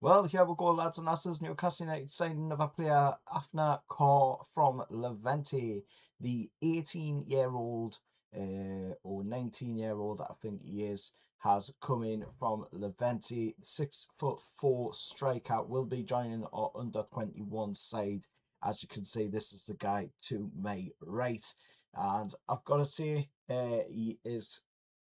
Well, here we go, lads and lasses. Newcastle United signed another player, Afner from Levante, the 18-year-old or 19-year-old, I think he is, has come in from Levante. 6'4" striker, will be joining our under-21 side. As you can see, this is the guy to my right, and I've got to say, he is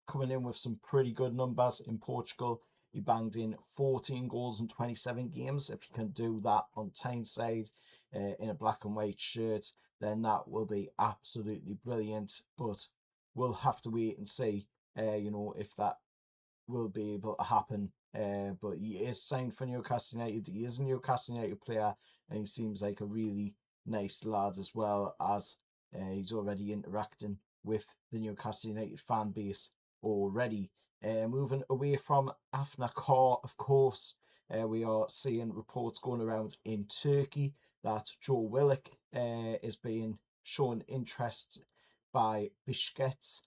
coming in with some pretty good numbers in Portugal. He banged in 14 goals in 27 games. If you can do that on Tyneside in a black and white shirt, then that will be absolutely brilliant. But we'll have to wait and see, if that will be able to happen. But he is signed for Newcastle United. He is a Newcastle United player, and he seems like a really nice lad, as well as he's already interacting with the Newcastle United fan base already. Moving away from Afner, of course, we are seeing reports going around in Turkey that Joe Willock is being shown interest by Bishkek,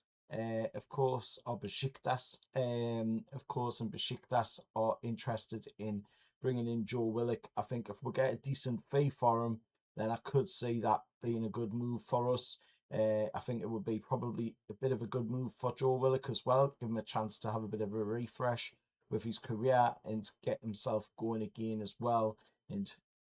of course, or Besiktas, of course, and Besiktas are interested in bringing in Joe Willock. I think if we get a decent fee for him, then I could see that being a good move for us. I think it would be probably a bit of a good move for Joe Willock as well. Give him a chance to have a bit of a refresh with his career and get himself going again as well. And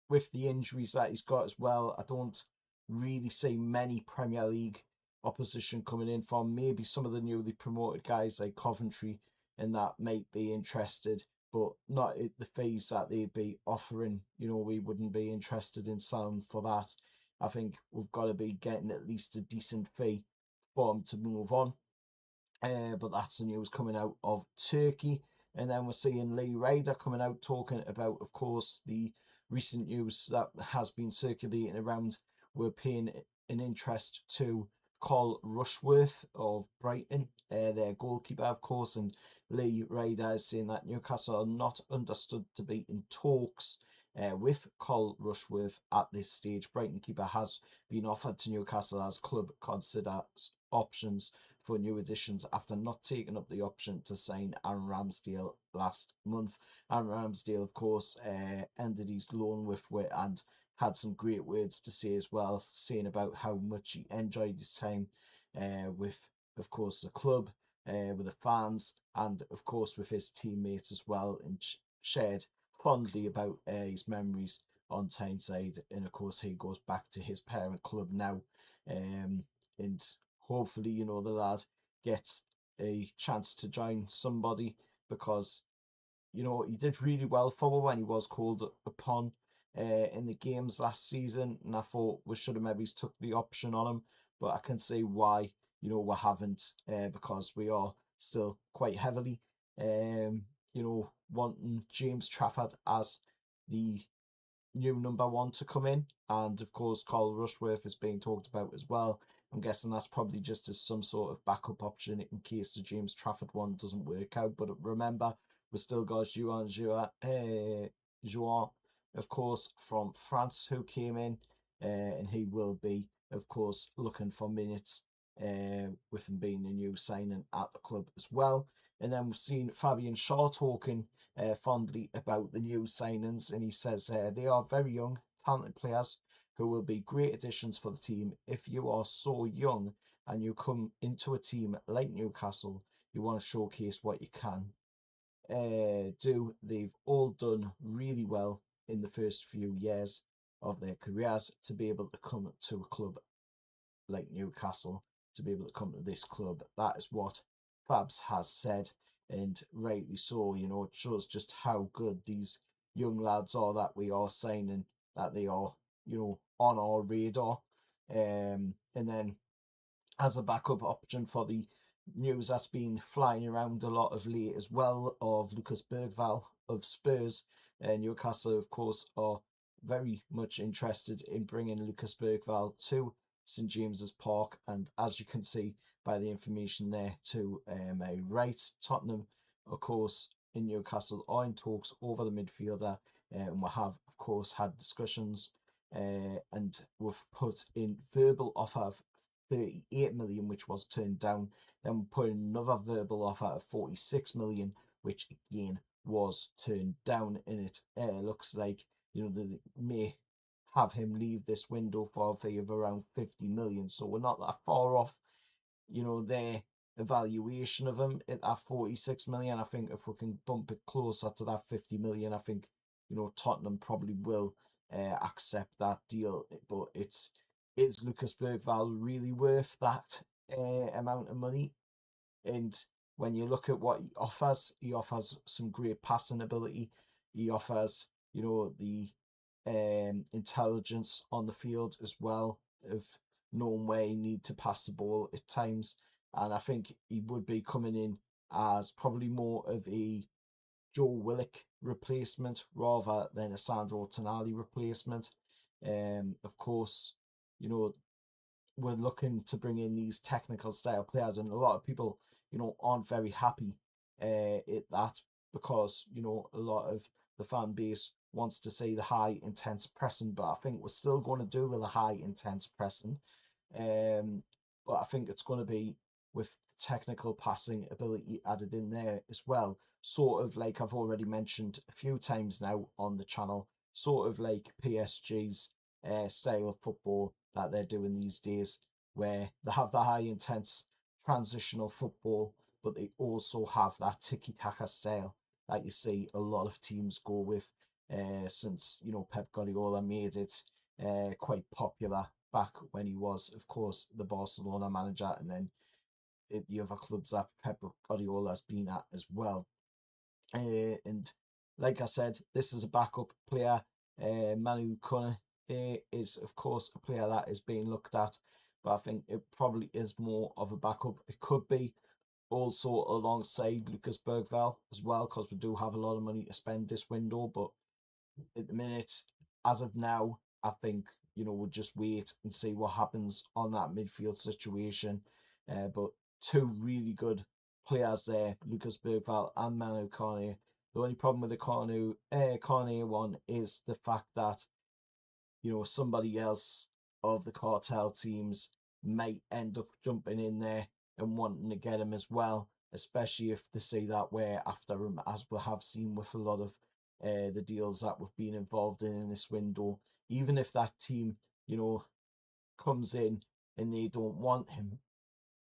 with the injuries that he's got as well, I don't really see many Premier League opposition coming in from. Maybe some of the newly promoted guys like Coventry and that might be interested, but not at the fees that they'd be offering. We wouldn't be interested in selling for that. I think we've got to be getting at least a decent fee for him to move on. But that's the news coming out of Turkey. And then we're seeing Lee Ryder coming out talking about, of course, the recent news that has been circulating around. We're paying an interest to Carl Rushworth of Brighton, their goalkeeper, of course. And Lee Ryder is saying that Newcastle are not understood to be in talks with Carl Rushworth at this stage. Brighton keeper has been offered to Newcastle as club considers options for new additions after not taking up the option to sign Aaron Ramsdale last month. Aaron Ramsdale, of course, ended his loan with and had some great words to say as well, saying about how much he enjoyed his time with, of course, the club, with the fans, and of course with his teammates as well, and shared fondly about his memories on Tyneside. And of course he goes back to his parent club now, and hopefully the lad gets a chance to join somebody, because he did really well for me when he was called upon in the games last season, and I thought we should have maybe took the option on him, but I can see why we haven't, because we are still quite heavily wanting James Trafford as the new number one to come in, and of course Carl Rushworth is being talked about as well. I'm guessing that's probably just as some sort of backup option in case the James Trafford one doesn't work out. But remember, we still got Juan, of course, from France, who came in, and he will be, of course, looking for minutes, with him being a new signing at the club as well. And then we've seen Fabian Shaw talking fondly about the new signings, and he says they are very young, talented players who will be great additions for the team. If you are so young and you come into a team like Newcastle, you want to showcase what you can do. They've all done really well in the first few years of their careers. To be able to come to a club like Newcastle, to be able to come to this club, that is what Fabs has said, and rightly so. It shows just how good these young lads are that we are signing, that they are on our radar. And then as a backup option for the news that's been flying around a lot of late as well, of Lucas Bergvall of Spurs, Newcastle, of course, are very much interested in bringing Lucas Bergvall to St James's Park. And as you can see by the information there to my right, Tottenham, of course, in Newcastle are in talks over the midfielder, and we have, of course, had discussions, and we've put in verbal offer of 38 million, which was turned down. Then we put in another verbal offer of 46 million, which again was turned down in it. Looks like, they may have him leave this window for a fee of around 50 million. So we're not that far off, their evaluation of him at 46 million. I think if we can bump it closer to that 50 million, I think, Tottenham probably will accept that deal. But is Lucas Bergvall really worth that amount of money? And when you look at what he offers some great passing ability. He offers, the intelligence on the field as well, of knowing where you need to pass the ball at times. And I think he would be coming in as probably more of a Joe Willock replacement rather than a Sandro Tonali replacement. Of course, we're looking to bring in these technical style players, and a lot of people, aren't very happy at that, because a lot of the fan base wants to see the high intense pressing, but I think we're still going to do with the high intense pressing. But I think it's going to be with technical passing ability added in there as well, sort of like I've already mentioned a few times now on the channel, sort of like PSG's style of football that they're doing these days, where they have the high intense transitional football, but they also have that tiki taka style that you see a lot of teams go with since Pep Guardiola made it quite popular back when he was, of course, the Barcelona manager, and then the other clubs that Pep Guardiola has been at as well. And like I said, this is a backup player. Manu Kone is, of course, a player that is being looked at, but I think it probably is more of a backup. It could be also alongside Lucas Bergvall as well, because we do have a lot of money to spend this window. But at the minute, as of now, I think, we'll just wait and see what happens on that midfield situation. But two really good players there, Lucas Bergvall and Manu Kone. The only problem with the Kone one is the fact that, somebody else of the cartel teams might end up jumping in there and wanting to get him as well, especially if they see that we're after him, as we have seen with a lot of the deals that we've been involved in this window. Even if that team, comes in and they don't want him,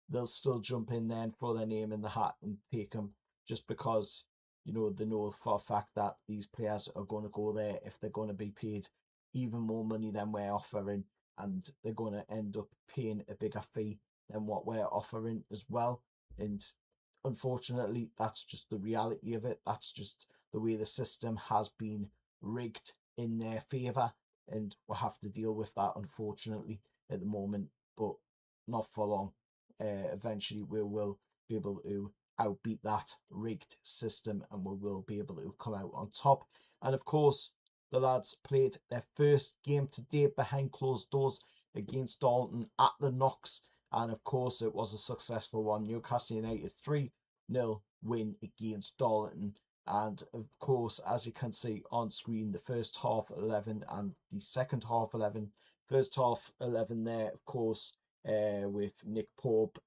they'll still jump in there and throw their name in the hat and take him, just because, they know for a fact that these players are going to go there if they're going to be paid even more money than we're offering, and they're going to end up paying a bigger fee than what we're offering as well. And unfortunately, that's just the reality of it. That's just the way the system has been rigged in their favour, and we'll have to deal with that, unfortunately, at the moment, but not for long. Eventually, we will be able to outbeat that rigged system, and we will be able to come out on top. And of course, the lads played their first game today behind closed doors against Darlington at the Nufc, and of course it was a successful one. Newcastle United 3-0 win against Darlington. And of course, as you can see on screen, the first half 11 and the second half 11. First half 11 there, of course, with Nick Pope,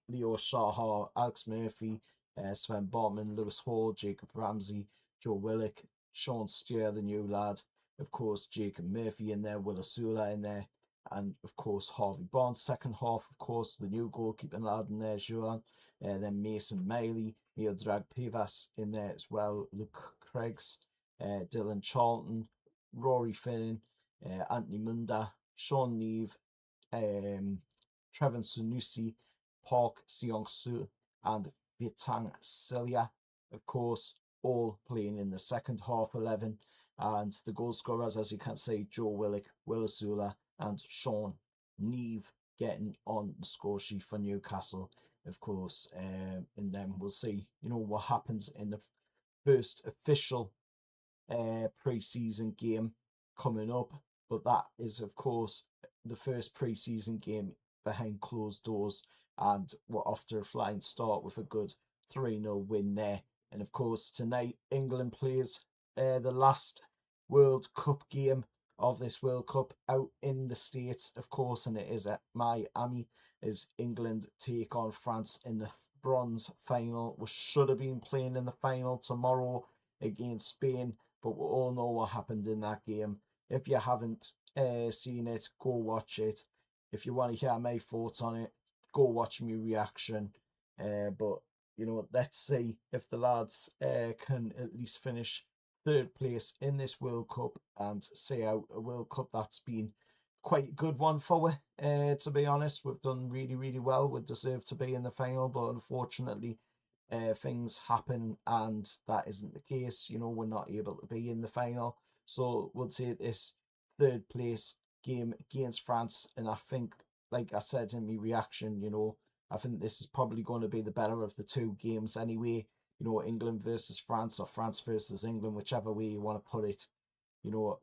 Leo Shahar, Alex Murphy, Sven Botman, Lewis Hall, Jacob Ramsey, Joe Willock, Sean Steer, the new lad, of course, Jacob Murphy in there, Will Asula in there, and of course, Harvey Barnes. Second half, of course, the new goalkeeping lad in there, Juan, then Mason Miley, Miodrag Pivas in there as well, Luke Craigs, Dylan Charlton, Rory Finnan, Anthony Munda, Sean Neve, Trevor Sunusi, Park Seong-su, and Vitang Celia, of course, all playing in the second half 11. And the goal scorers, as you can see, Joe Willock, Will Asula, and Sean Neve getting on the score sheet for Newcastle, of course. And then we'll see, what happens in the first official pre-season game coming up. But that is, of course, the first pre-season game behind closed doors, and we're off to a flying start with a good 3-0 win there. And of course, tonight England plays the last World Cup game of this World Cup out in the States, of course, and it is at Miami, as England take on France in the bronze final. We should have been playing in the final tomorrow against Spain, but we all know what happened in that game. If you haven't seen it, go watch it. If you want to hear my thoughts on it, go watch my reaction. But let's see if the lads can at least finish third place in this World Cup and see out a World Cup that's been quite a good one for we. To be honest, we've done really, really well. We deserve to be in the final, but unfortunately, things happen and that isn't the case. We're not able to be in the final. So we'll take this third place game against France. And I think, like I said in my reaction, I think this is probably going to be the better of the two games anyway. England versus France or France versus England, whichever way you want to put it,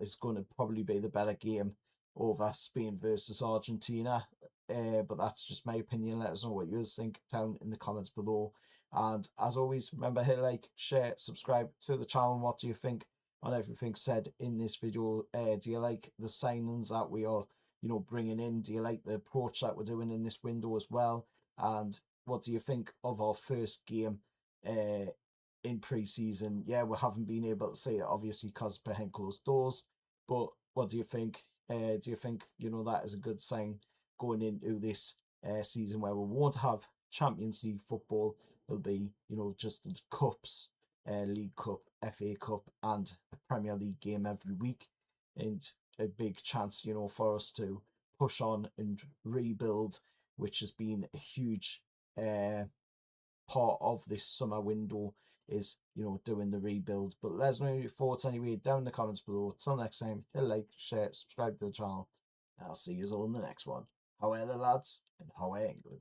is going to probably be the better game over Spain versus Argentina. But that's just my opinion. Let us know what you think down in the comments below. And as always, remember, hit like, share, subscribe to the channel. And what do you think on everything said in this video? Do you like the signings that we are, bringing in? Do you like the approach that we're doing in this window as well? And what do you think of our first game in pre-season? Yeah, we haven't been able to see it obviously because behind closed doors. But what do you think? Do you think that is a good sign going into this season where we won't have Champions League football? It'll be just the cups, League Cup, FA Cup, and a Premier League game every week, and a big chance for us to push on and rebuild, which has been a huge part of this summer window, is doing the rebuild. But let us know your thoughts anyway down in the comments below. Till next time, hit like, share, subscribe to the channel, and I'll see you all in the next one. How are the lads, and how are England?